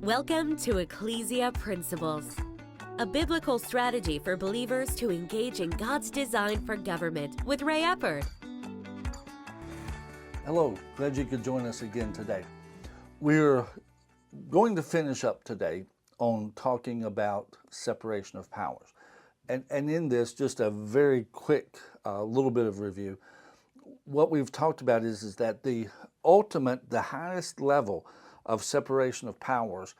Welcome to Ecclesia Principles, a biblical strategy for believers to engage in God's design for government with Ray Eppard. Hello, glad you could join us again today. We're going to finish up today on talking about separation of powers. And in this, just a very quick little bit of review. What we've talked about is that the highest level of separation of powers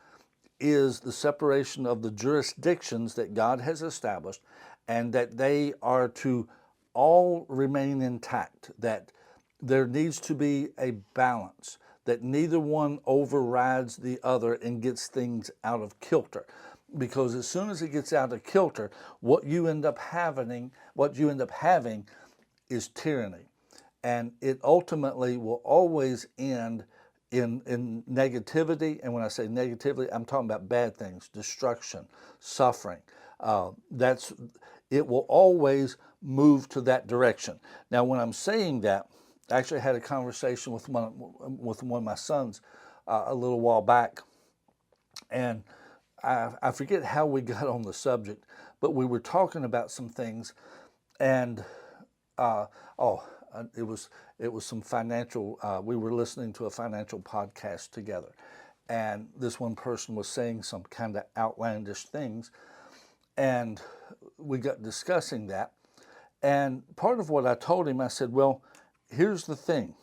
is the separation of the jurisdictions that God has established, and that they are to all remain intact, that there needs to be a balance, that neither one overrides the other and gets things out of kilter. Because as soon as it gets out of kilter, what you end up having is tyranny. And it ultimately will always end in negativity. And when I say negativity, I'm talking about bad things, destruction, suffering. It will always move to that direction. Now, when I'm saying that, I actually had a conversation with one of my sons a little while back, and I forget how we got on the subject, but we were talking about some things, and it was some financial. We were listening to a financial podcast together, and this one person was saying some kind of outlandish things, and we got discussing that. And part of what I told him, I said, well, here's the thing.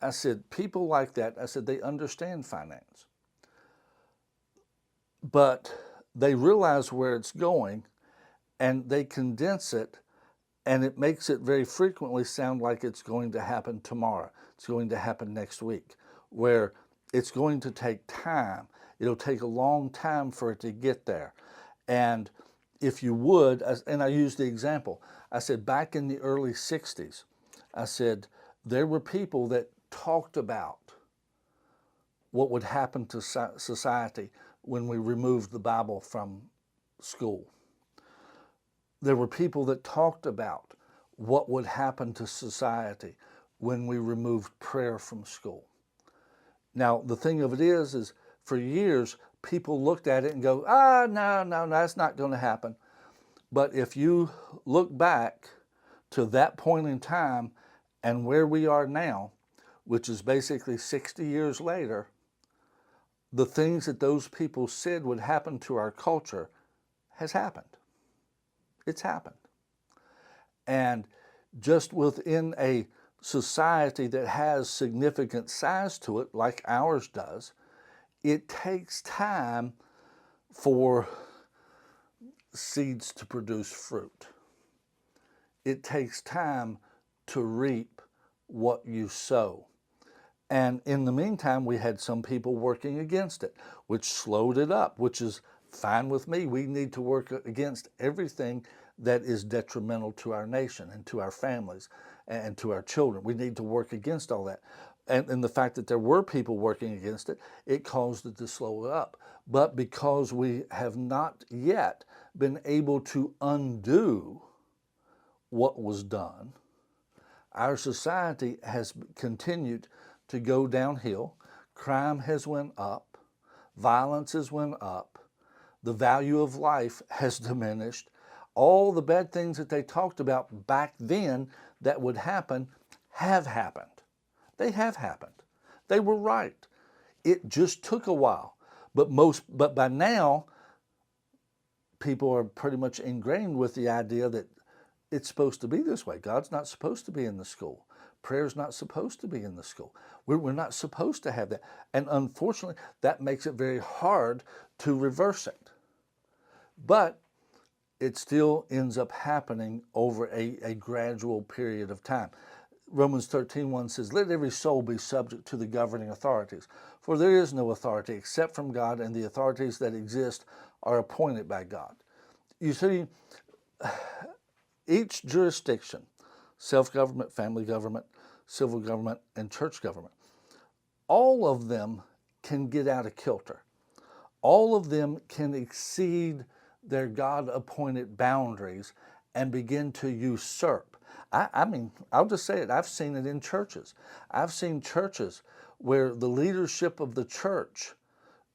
I said, people like that, I said, they understand finance, but they realize where it's going, and they condense it, and it makes it very frequently sound like it's going to happen tomorrow. It's going to happen next week, where it's going to take time. It'll take a long time for it to get there. And if you would, and I used the example, I said back in the early 60s, I said there were people that talked about what would happen to society when we removed the Bible from school. There were people that talked about what would happen to society when we removed prayer from school. Now, the thing of it is for years, people looked at it and go, no, that's not going to happen. But if you look back to that point in time and where we are now, which is basically 60 years later, the things that those people said would happen to our culture has happened. It's happened. And just within a society that has significant size to it, like ours does, it takes time for seeds to produce fruit. It takes time to reap what you sow. And in the meantime, we had some people working against it, which slowed it up, which is fine with me. We need to work against everything that is detrimental to our nation and to our families and to our children. We need to work against all that. And the fact that there were people working against it, it caused it to slow it up. But because we have not yet been able to undo what was done, our society has continued to go downhill. Crime has went up. Violence has went up. The value of life has diminished. All the bad things that they talked about back then that would happen have happened. They have happened. They were right. It just took a while. But by now, people are pretty much ingrained with the idea that it's supposed to be this way. God's not supposed to be in the school. Prayer's not supposed to be in the school. We're not supposed to have that. And unfortunately, that makes it very hard to reverse it. But it still ends up happening over a gradual period of time. Romans 13:1 says, "Let every soul be subject to the governing authorities, for there is no authority except from God, and the authorities that exist are appointed by God." You see, each jurisdiction, self-government, family government, civil government, and church government, all of them can get out of kilter. All of them can exceed their God-appointed boundaries and begin to usurp. I mean, I'll just say it, I've seen it in churches. I've seen churches where the leadership of the church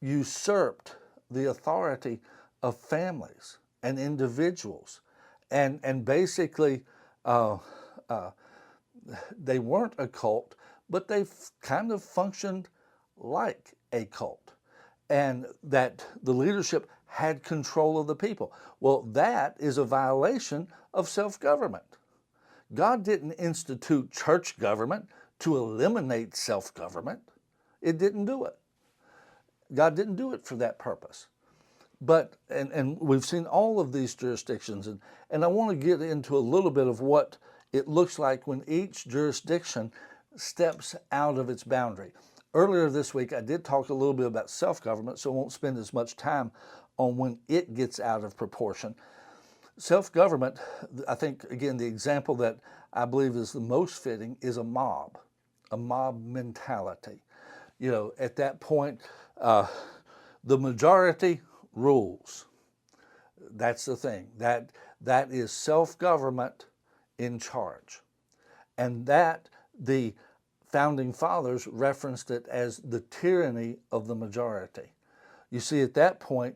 usurped the authority of families and individuals, and basically uh, uh, they weren't a cult, but they kind of functioned like a cult, and that the leadership had control of the people. Well, that is a violation of self-government. God didn't institute church government to eliminate self-government. It didn't do it. God didn't do it for that purpose. But, and we've seen all of these jurisdictions, and I want to get into a little bit of what it looks like when each jurisdiction steps out of its boundary. Earlier this week, I did talk a little bit about self-government, so I won't spend as much time on when it gets out of proportion. Self-government, I think, again, the example that I believe is the most fitting is a mob mentality. You know, at that point, the majority rules. That's the thing. That is self-government in charge. And that the founding fathers referenced it as the tyranny of the majority. You see, at that point,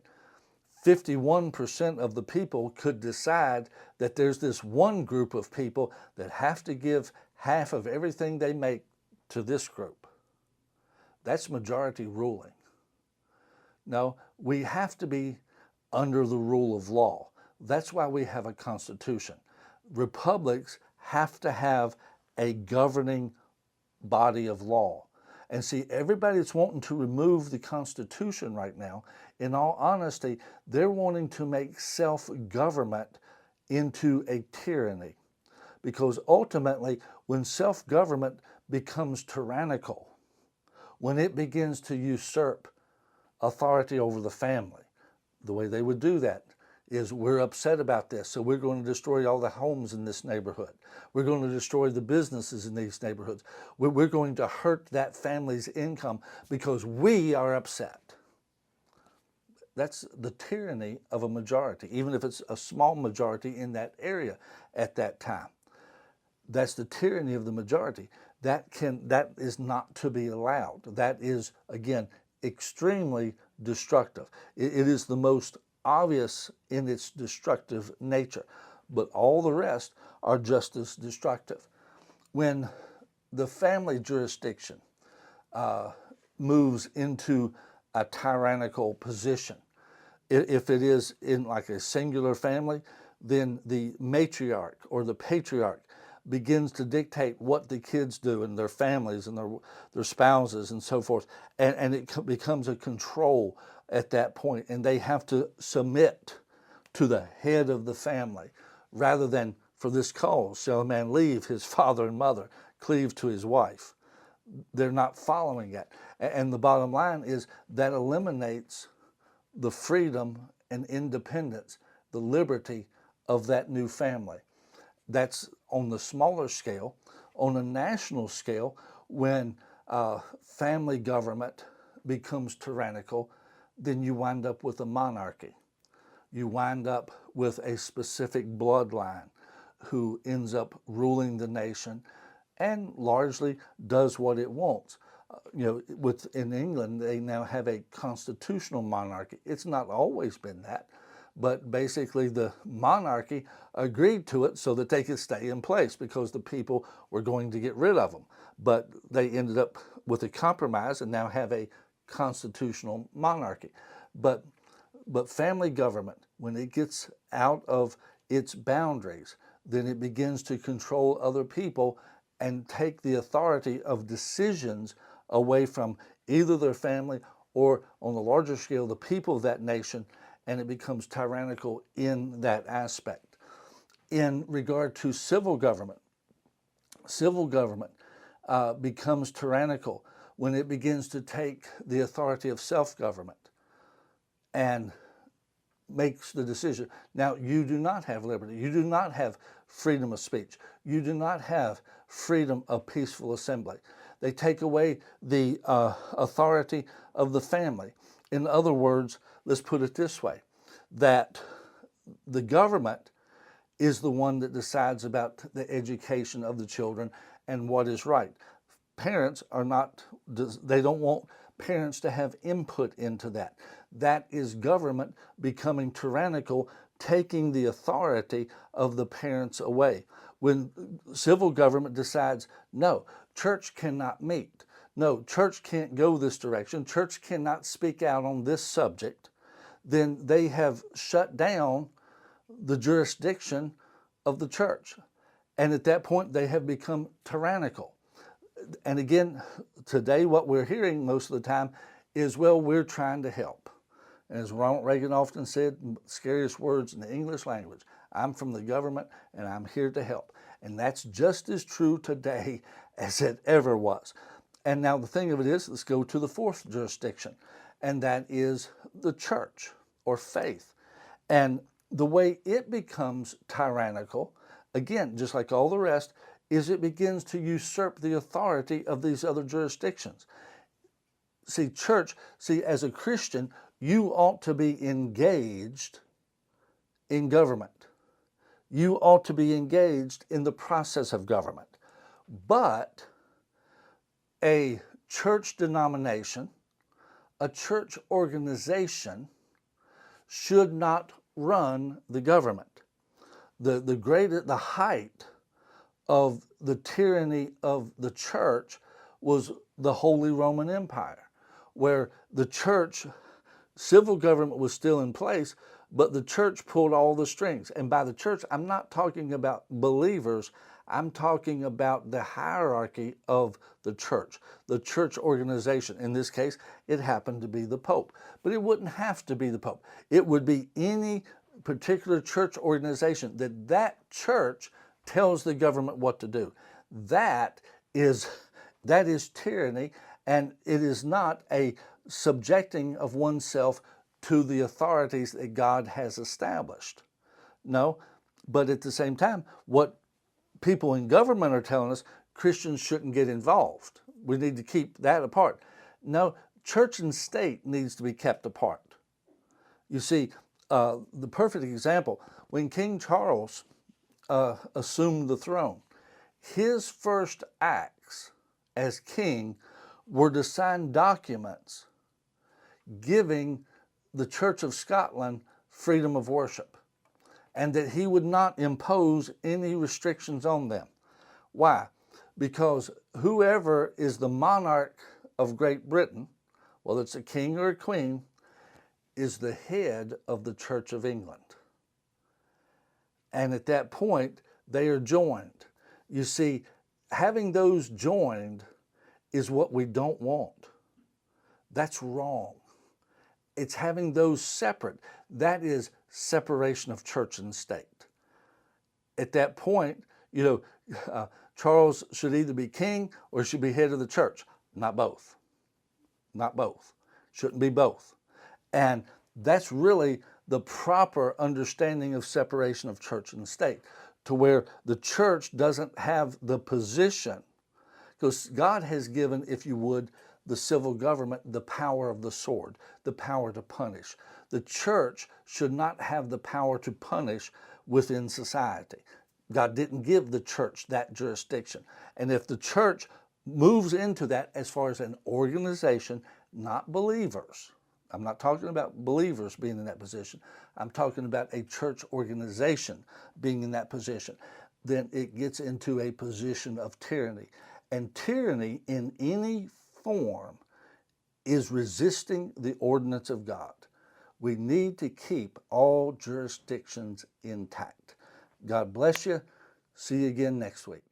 51% of the people could decide that there's this one group of people that have to give half of everything they make to this group. That's majority ruling. No, we have to be under the rule of law. That's why we have a constitution. Republics have to have a governing body of law. And see, everybody that's wanting to remove the Constitution right now, in all honesty, they're wanting to make self-government into a tyranny. Because ultimately, when self-government becomes tyrannical, when it begins to usurp authority over the family, the way they would do that is, we're upset about this, so we're going to destroy all the homes in this neighborhood. We're going to destroy the businesses in these neighborhoods. We're going to hurt that family's income because we are upset. That's the tyranny of a majority, even if it's a small majority in that area at that time. That's the tyranny of the majority. That is not to be allowed. That is, again, extremely destructive. It is the most obvious in its destructive nature, but all the rest are just as destructive. When the family jurisdiction moves into a tyrannical position, if it is in like a singular family, then the matriarch or the patriarch begins to dictate what the kids do and their families and their spouses and so forth. And it becomes a control at that point, and they have to submit to the head of the family rather than, for this cause shall a man leave his father and mother, cleave to his wife. They're not following it. And the bottom line is that eliminates the freedom and independence, the liberty of that new family. That's on the smaller scale. On a national scale, when family government becomes tyrannical, then you wind up with a monarchy. You wind up with a specific bloodline who ends up ruling the nation and largely does what it wants. In England, they now have a constitutional monarchy. It's not always been that, but basically the monarchy agreed to it so that they could stay in place because the people were going to get rid of them. But they ended up with a compromise and now have a constitutional monarchy. But family government, when it gets out of its boundaries, then it begins to control other people and take the authority of decisions away from either their family or, on the larger scale, the people of that nation, and it becomes tyrannical in that aspect. In regard to civil government becomes tyrannical when it begins to take the authority of self-government and makes the decision. Now, you do not have liberty. You do not have freedom of speech. You do not have freedom of peaceful assembly. They take away the authority of the family. In other words, let's put it this way, that the government is the one that decides about the education of the children and what is right. Parents are not, they don't want parents to have input into that. That is government becoming tyrannical, taking the authority of the parents away. When civil government decides, no, church cannot meet, no, church can't go this direction, church cannot speak out on this subject, then they have shut down the jurisdiction of the church. And at that point, they have become tyrannical. And again, today what we're hearing most of the time is, well, we're trying to help. And as Ronald Reagan often said, scariest words in the English language, I'm from the government and I'm here to help. And that's just as true today as it ever was. And now the thing of it is, let's go to the fourth jurisdiction, and that is the church or faith. And the way it becomes tyrannical, again, just like all the rest, is it begins to usurp the authority of these other jurisdictions. See, as a Christian, you ought to be engaged in government. You ought to be engaged in the process of government. But a church denomination, a church organization, should not run the government. The height of the tyranny of the church was the Holy Roman Empire, where the church, civil government was still in place, but the church pulled all the strings. And by the church, I'm not talking about believers, I'm talking about the hierarchy of the church organization. In this case, it happened to be the Pope. But it wouldn't have to be the Pope. It would be any particular church organization that church tells the government what to do. That is tyranny, and it is not a subjecting of oneself to the authorities that God has established. No, but at the same time, what people in government are telling us, Christians shouldn't get involved. We need to keep that apart. No, church and state needs to be kept apart. You see, the perfect example, when King Charles assumed the throne, his first acts as king were to sign documents giving the Church of Scotland freedom of worship, and that he would not impose any restrictions on them. Why? Because whoever is the monarch of Great Britain, whether it's a king or a queen, is the head of the Church of England. And at that point, they are joined. You see, having those joined is what we don't want. That's wrong. It's having those separate. That is separation of church and state. At that point, Charles should either be king or should be head of the church. Not both. Not both. Shouldn't be both. And that's really the proper understanding of separation of church and state, to where the church doesn't have the position, because God has given, if you would, the civil government the power of the sword, the power to punish. The church should not have the power to punish within society. God didn't give the church that jurisdiction. And if the church moves into that as far as an organization, not believers, I'm not talking about believers being in that position, I'm talking about a church organization being in that position, then it gets into a position of tyranny. And tyranny in any form is resisting the ordinance of God. We need to keep all jurisdictions intact. God bless you. See you again next week.